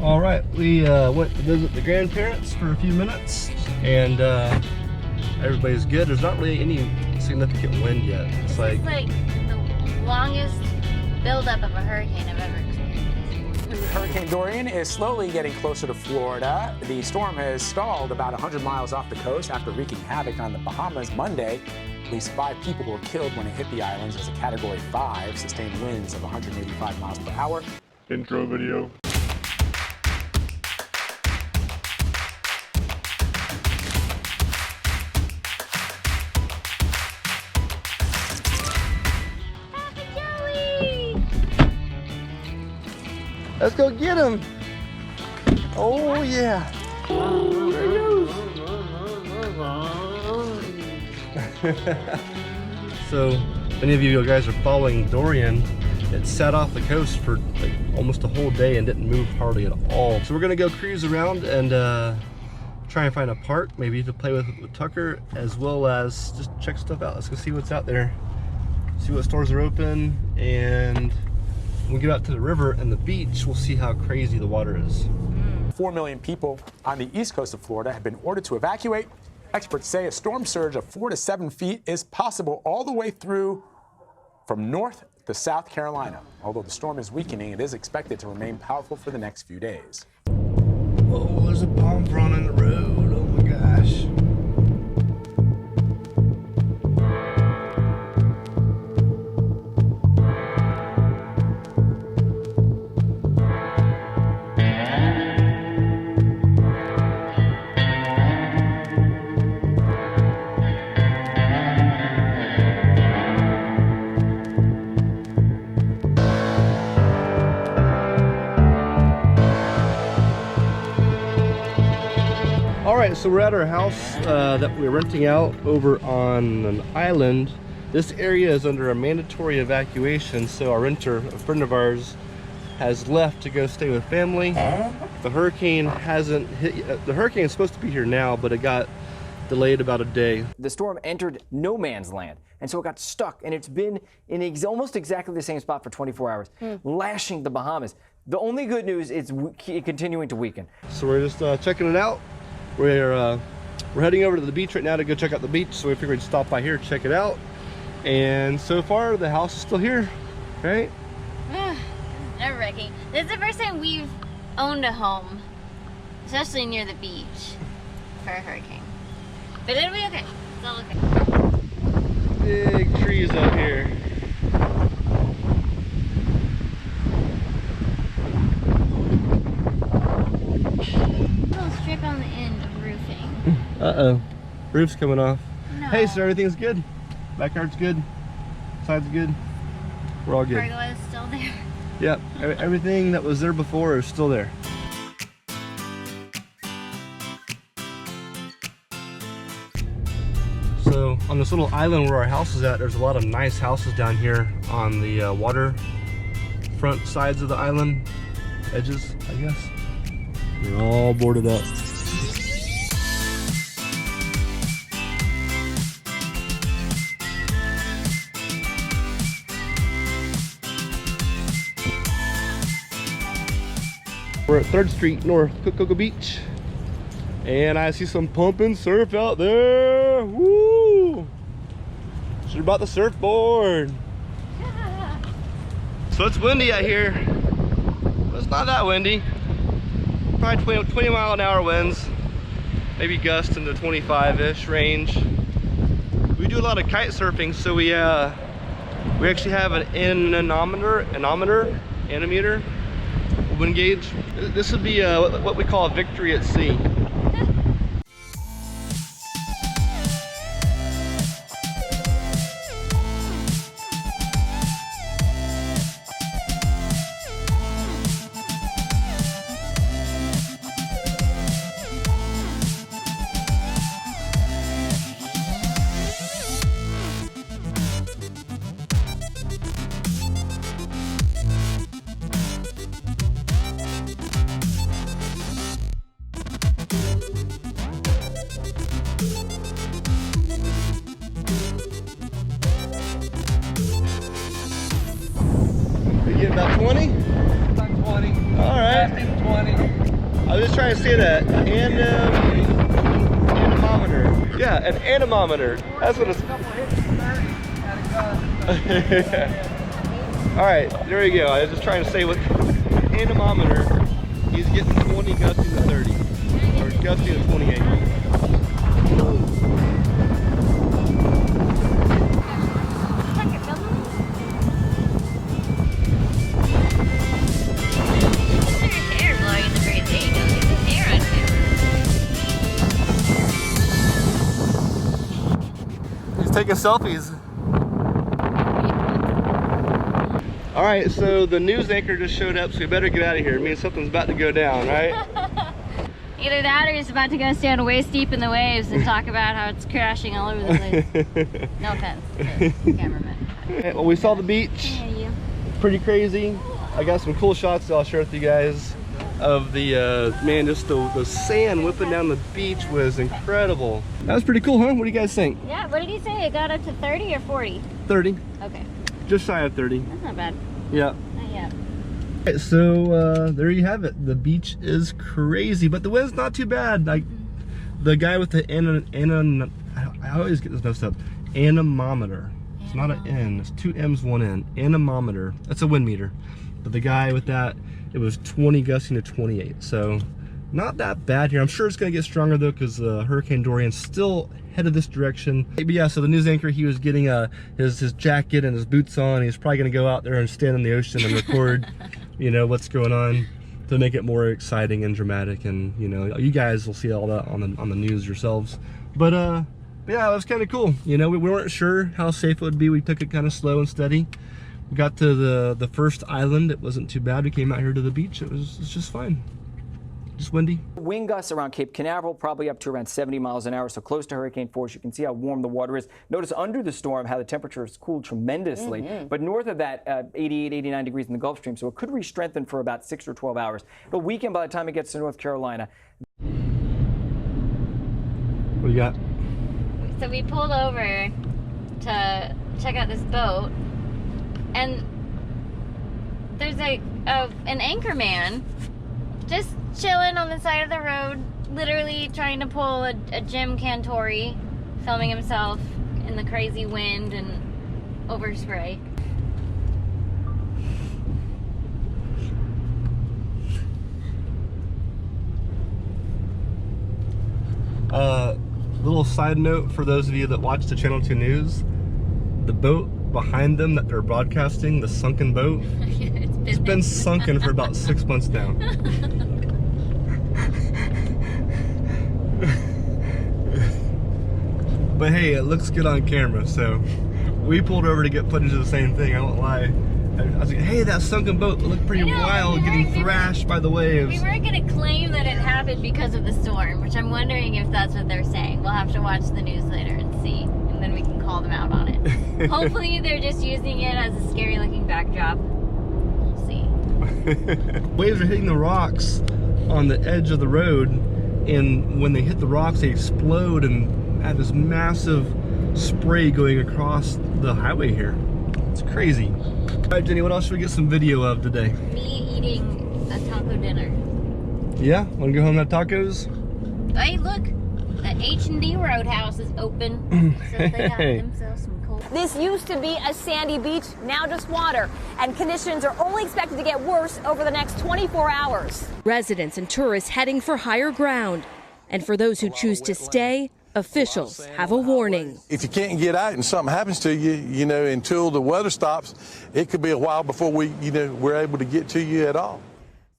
All right, we went to visit the grandparents for a few minutes, and everybody's good. There's not really any significant wind yet. It's like the longest buildup of a hurricane I've ever experienced. Hurricane Dorian is slowly getting closer to Florida. The storm has stalled about 100 miles off the coast after wreaking havoc on the Bahamas Monday. At least 5 people were killed when it hit the islands as a Category 5, sustained winds of 185 miles per hour. Intro video. Let's go get him. Oh yeah. There he goes. So, if any of you guys are following Dorian, it sat off the coast for like almost a whole day and didn't move hardly at all. So we're gonna go cruise around and try and find a park, maybe to play with Tucker, as well as just check stuff out. Let's go see what's out there, see what stores are open, and when we get out to the river and the beach, we'll see how crazy the water is. 4 million people on the east coast of Florida have been ordered to evacuate. Experts say a storm surge of 4 to 7 feet is possible all the way through from North to South Carolina. Although the storm is weakening, it is expected to remain powerful for the next few days. Whoa, there's a palm frond in the road. Oh my gosh. Alright, so we're at our house that we're renting out over on an island. This area is under a mandatory evacuation, so our renter, a friend of ours, has left to go stay with family. The hurricane hasn't hit yet. The hurricane is supposed to be here now, but it got delayed about a day. The storm entered no man's land, and so it got stuck, and it's been in almost exactly the same spot for 24 hours, lashing the Bahamas. The only good news is it's continuing to weaken. So we're just checking it out. We're heading over to the beach right now to go check out the beach, so we figured we'd stop by here, check it out. And so far, the house is still here, right? Nerve-wracking. This is the first time we've owned a home, especially near the beach, for a hurricane. But it'll be okay. It's all okay. Big trees out here. Strip on the end of roofing. Uh-oh. Roof's coming off. No. Hey, so everything's good? Backyard's good? Side's good? We're all good. Pergola is still there. Yep. Everything that was there before is still there. So, on this little island where our house is at, there's a lot of nice houses down here on the water front sides of the island. Edges, I guess. They're all boarded up. We're at 3rd Street North, Cocoa Beach, and I see some pump and surf out there. Woo! Should have brought the surfboard. So it's windy out here, but it's not that windy. Probably 20 mile an hour winds, maybe gusts in the 25-ish range. We do a lot of kite surfing, so we actually have an anemometer, wind gauge. This would be what we call a victory at sea. We get about 20? About 20. All right. Lasting 20. I was just trying to say that. Anemometer. Yeah, an anemometer. That's what it's. All right, there we go. I was just trying to say what anemometer. He's getting 20 gusting to 30, or gusting to 28. Taking selfies. All right, so the news anchor just showed up, so we better get out of here. It means something's about to go down, right? Either that or he's about to go stand waist deep in the waves and talk about how it's crashing all over the place. No offense to the cameraman. Okay, well, we saw the beach. Yeah, Pretty crazy. I got some cool shots that I'll share with you guys of the, man, just the sand whipping down the beach was incredible. That was pretty cool, huh? What do you guys think? Yeah, what did he say? It got up to 30 or 40? 30. Okay. Just shy of 30. That's not bad. Yeah. Not yet. Right, so there you have it. The beach is crazy, but the wind's not too bad. Like the guy with the I always get this messed up. Anemometer. It's not an N. It's 2 M's, 1 N. Anemometer. That's a wind meter. But the guy with that, it was 20 gusting to 28. So not that bad here. I'm sure it's going to get stronger though, because Hurricane Dorian's still headed this direction. But yeah, so the news anchor, he was getting his jacket and his boots on. He's probably going to go out there and stand in the ocean and record, you know, what's going on to make it more exciting and dramatic. And you know, you guys will see all that on the news yourselves. But yeah, it was kind of cool. You know, we weren't sure how safe it would be. We took it kind of slow and steady. We got to the first island. It wasn't too bad. We came out here to the beach. It's just fine. Just windy. Wind gusts around Cape Canaveral, probably up to around 70 miles an hour, so close to hurricane force. You can see how warm the water is. Notice under the storm how the temperature has cooled tremendously. But north of that, 88, 89 degrees in the Gulf Stream, so it could re-strengthen for about 6 or 12 hours. It'll weaken by the time it gets to North Carolina. What do you got? So we pulled over to check out this boat, and there's an anchor man just chilling on the side of the road, literally trying to pull a Jim Cantori, filming himself in the crazy wind and overspray. Little side note for those of you that watch the Channel 2 News, the boat behind them that they're broadcasting, the sunken boat, it's been sunken for about 6 months now. But hey, it looks good on camera, so we pulled over to get footage of the same thing, I won't lie. I was like, hey, that sunken boat looked pretty wild, getting thrashed by the waves. We weren't going to claim that it happened because of the storm, which I'm wondering if that's what they're saying. We'll have to watch the news later and see, and then we can call them out on it. Hopefully they're just using it as a scary looking backdrop. We'll see. Waves are hitting the rocks on the edge of the road, and when they hit the rocks, they explode and have this massive spray going across the highway here. It's crazy. All right, Jenny, what else should we get some video of today? Me eating a taco dinner. Yeah? Want to go home and have tacos? Hey, look, the H&D Roadhouse is open, so they got themselves some cold. This used to be a sandy beach, now just water, and conditions are only expected to get worse over the next 24 hours. Residents and tourists heading for higher ground. And for those who choose to stay, officials have a warning. If you can't get out and something happens to you, you know, until the weather stops, it could be a while before we're able to get to you at all.